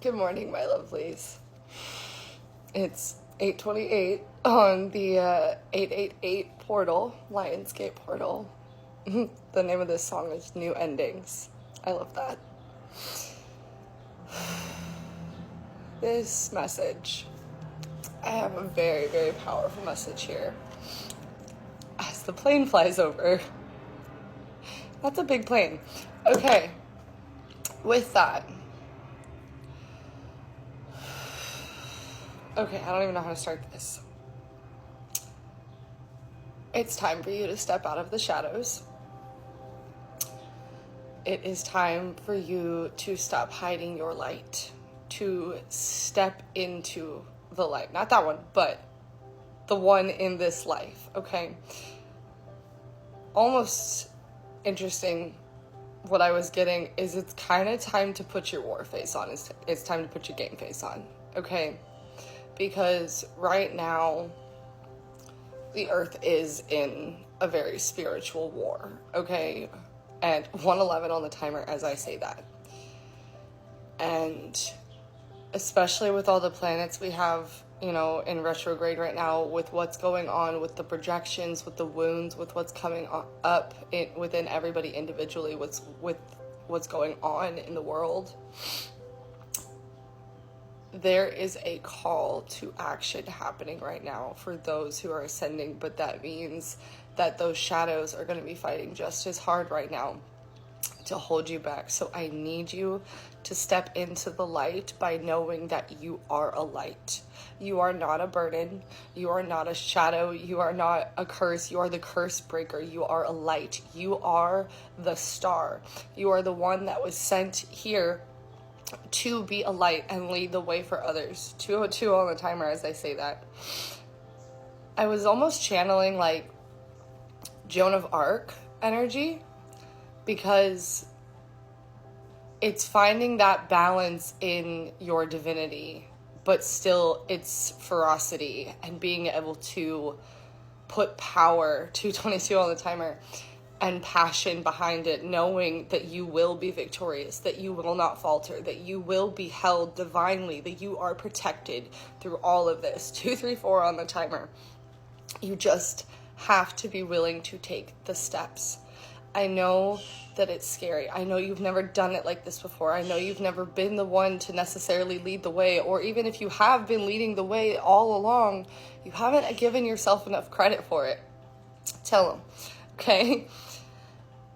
Good morning, my lovelies. It's 8:28 on the 888 portal, Lionsgate portal. The name of this song is New Endings. I love that. This message, I have a very, very powerful message here. As the plane flies over. That's a big plane. Okay, with that. Okay, I don't even know how to start this. It's time for you to step out of the shadows. It is time for you to stop hiding your light, to step into the light. Not that one, but the one in this life, okay? Almost interesting, what I was getting is it's kind of time to put your war face on. It's time to put your game face on, okay? Because right now, the earth is in a very spiritual war, okay? And 111 on the timer as I say that. And especially with all the planets we have, in retrograde right now, with what's going on, with the projections, with the wounds, with what's coming up within everybody individually, what's going on in the world. There is a call to action happening right now for those who are ascending, but that means that those shadows are going to be fighting just as hard right now to hold you back. So I need you to step into the light by knowing that you are a light. You are not a burden. You are not a shadow. You are not a curse. You are the curse breaker. You are a light. You are the star. You are the one that was sent here to be a light and lead the way for others. 202 on the timer as I say that. I was almost channeling like Joan of Arc energy, because it's finding that balance in your divinity, but still it's ferocity and being able to put power, 222 on the timer, and passion behind it, knowing that you will be victorious, that you will not falter, that you will be held divinely, that you are protected through all of this. 234 on the timer. You just have to be willing to take the steps. I know that it's scary. I know you've never done it like this before. I know you've never been the one to necessarily lead the way, or even if you have been leading the way all along, you haven't given yourself enough credit for it. Tell them, okay?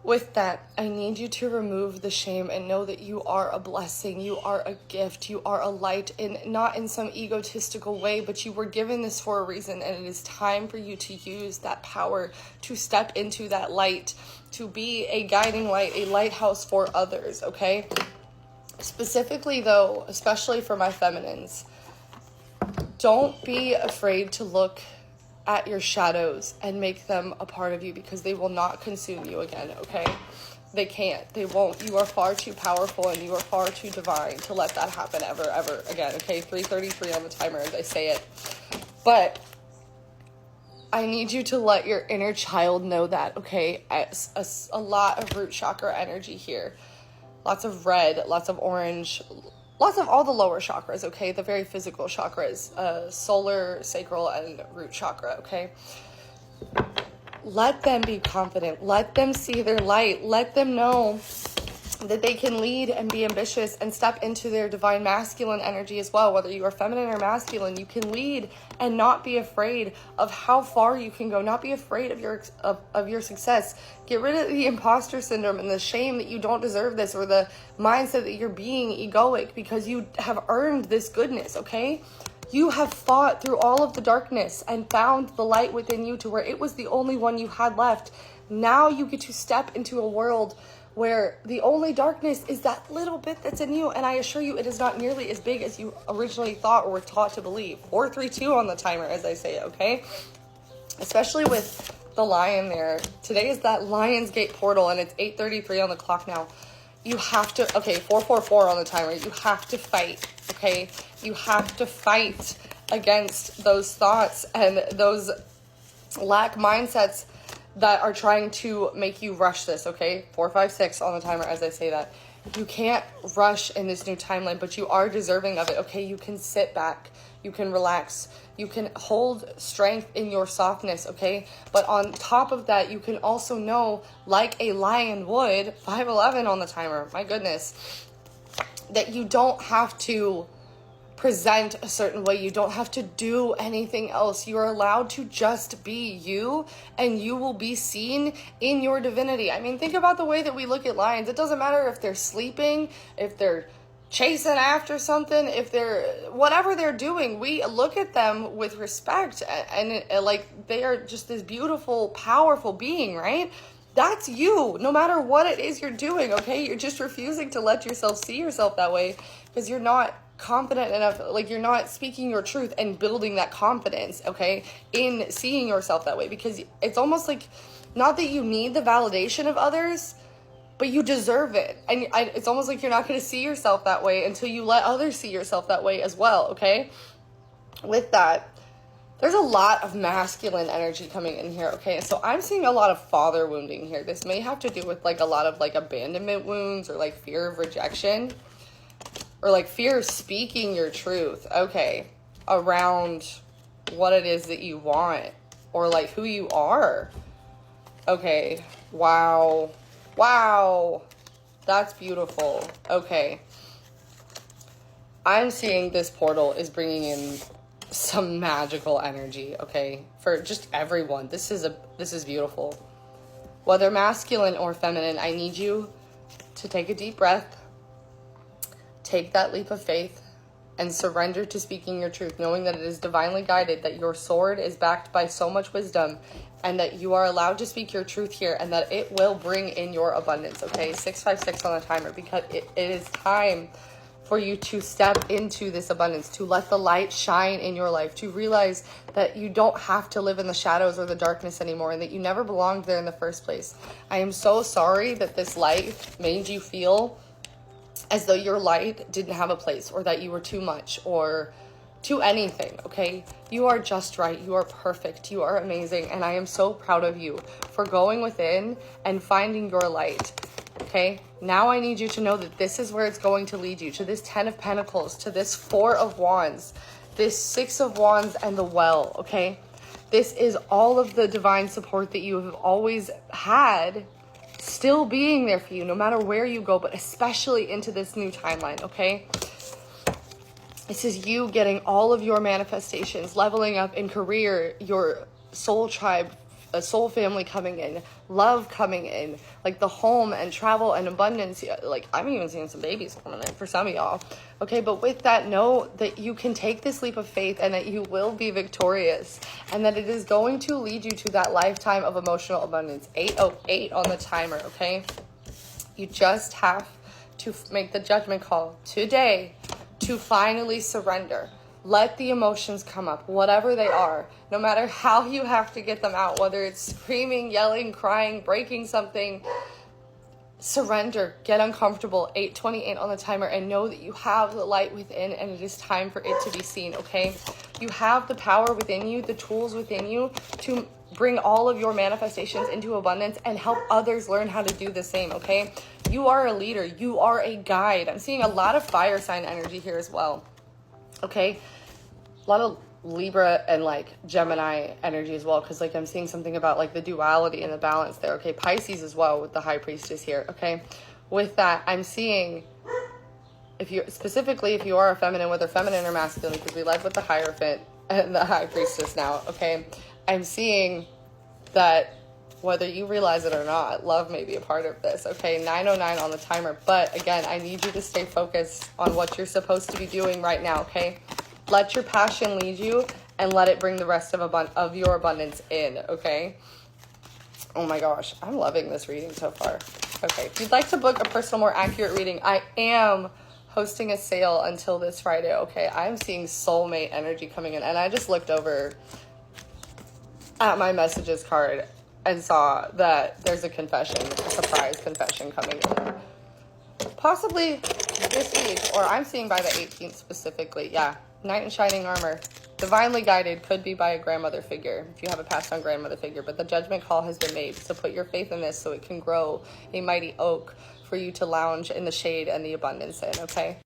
With that, I need you to remove the shame and know that you are a blessing, you are a gift, you are a light, not in some egotistical way, but you were given this for a reason, and it is time for you to use that power to step into that light, to be a guiding light, a lighthouse for others, okay? Specifically though, especially for my feminines, don't be afraid to look at your shadows and make them a part of you, because they will not consume you again, okay? They can't. They won't. You are far too powerful and you are far too divine to let that happen ever again, okay? 333 on the timer as I say it. But I need you to let your inner child know that, okay? A lot of root chakra energy here. Lots of red, lots of orange, lots of all the lower chakras, okay? The very physical chakras, solar, sacral, and root chakra, okay? Let them be confident. Let them see their light. Let them know that they can lead and be ambitious and step into their divine masculine energy as well. Whether you are feminine or masculine, you can lead and not be afraid of how far you can go. Not be afraid of your success. Get rid of the imposter syndrome and the shame that you don't deserve this, or the mindset that you're being egoic because you have earned this goodness, okay? You have fought through all of the darkness and found the light within you to where it was the only one you had left. Now you get to step into a world where the only darkness is that little bit that's in you, and I assure you it is not nearly as big as you originally thought or were taught to believe. 432 on the timer as I say it, okay? Especially with the lion there. Today is that Lionsgate portal, and it's 8:33 on the clock now. You have to, okay, 444 on the timer. You have to fight, okay? You have to fight against those thoughts and those lack mindsets that are trying to make you rush this, okay? 456 on the timer as I say that. You can't rush in this new timeline, but you are deserving of it, okay? You can sit back. You can relax. You can hold strength in your softness, okay? But on top of that, you can also know, like a lion would, 5'11" on the timer, my goodness, that you don't have to present a certain way. You don't have to do anything else. You are allowed to just be you, and you will be seen in your divinity. I mean, think about the way that we look at lions. It doesn't matter if they're sleeping, if they're chasing after something, if they're whatever they're doing, we look at them with respect, and like they are just this beautiful, powerful being, right? That's you, no matter what it is you're doing, okay? You're just refusing to let yourself see yourself that way because you're not confident enough, like you're not speaking your truth and building that confidence, okay, in seeing yourself that way, because it's almost like, not that you need the validation of others, but you deserve it. And it's almost like you're not going to see yourself that way until you let others see yourself that way as well, okay? With that, there's a lot of masculine energy coming in here, okay? So I'm seeing a lot of father wounding here. This may have to do with like a lot of like abandonment wounds, or like fear of rejection, or like fear of speaking your truth, okay, around what it is that you want, or like who you are. Okay, wow, that's beautiful. Okay, I'm seeing this portal is bringing in some magical energy, okay, for just everyone. This is beautiful. Whether masculine or feminine, I need you to take a deep breath, take that leap of faith, and surrender to speaking your truth, knowing that it is divinely guided, that your sword is backed by so much wisdom, and that you are allowed to speak your truth here, and that it will bring in your abundance, okay? 656 on the timer, because it is time for you to step into this abundance, to let the light shine in your life, to realize that you don't have to live in the shadows or the darkness anymore, and that you never belonged there in the first place. I am so sorry that this life made you feel as though your light didn't have a place, or that you were too much, or to anything, okay? You are just right. You are perfect. You are amazing. And I am so proud of you for going within and finding your light, okay? Now I need you to know that this is where it's going to lead you, to this 10 of Pentacles, to this 4 of Wands, this 6 of Wands, and the Well, okay? This is all of the divine support that you have always had, still being there for you, no matter where you go, but especially into this new timeline, okay? This is you getting all of your manifestations, leveling up in career, your soul tribe, a soul family coming in, love coming in, like the home and travel and abundance. Like I'm even seeing some babies coming in for some of y'all. Okay, but with that, know that you can take this leap of faith, and that you will be victorious, and that it is going to lead you to that lifetime of emotional abundance. 808 on the timer, okay? You just have to make the judgment call today to finally surrender. Let the emotions come up, whatever they are, no matter how you have to get them out, whether it's screaming, yelling, crying, breaking something. Surrender, get uncomfortable. 828 on the timer, and know that you have the light within, and it is time for it to be seen, okay? You have the power within you, the tools within you to bring all of your manifestations into abundance and help others learn how to do the same, okay? You are a leader. You are a guide. I'm seeing a lot of fire sign energy here as well, okay? A lot of Libra and like Gemini energy as well, because like I'm seeing something about like the duality and the balance there, okay? Pisces as well with the High Priestess here, okay? With that, I'm seeing, if you are a feminine, whether feminine or masculine, because we led with the Hierophant and the High Priestess now, okay? I'm seeing that whether you realize it or not, love may be a part of this, okay? 909 on the timer. But again, I need you to stay focused on what you're supposed to be doing right now, okay? Let your passion lead you, and let it bring the rest of your abundance in, okay? Oh my gosh, I'm loving this reading so far. Okay, if you'd like to book a personal, more accurate reading, I am hosting a sale until this Friday, okay? I'm seeing soulmate energy coming in, and I just looked over at my messages card and saw that there's a surprise confession coming in. Possibly this week, or I'm seeing by the 18th specifically. Yeah, Knight in Shining Armor. Divinely guided, could be by a grandmother figure, if you have a passed on grandmother figure. But the judgment call has been made, so put your faith in this so it can grow a mighty oak for you to lounge in the shade and the abundance in, okay?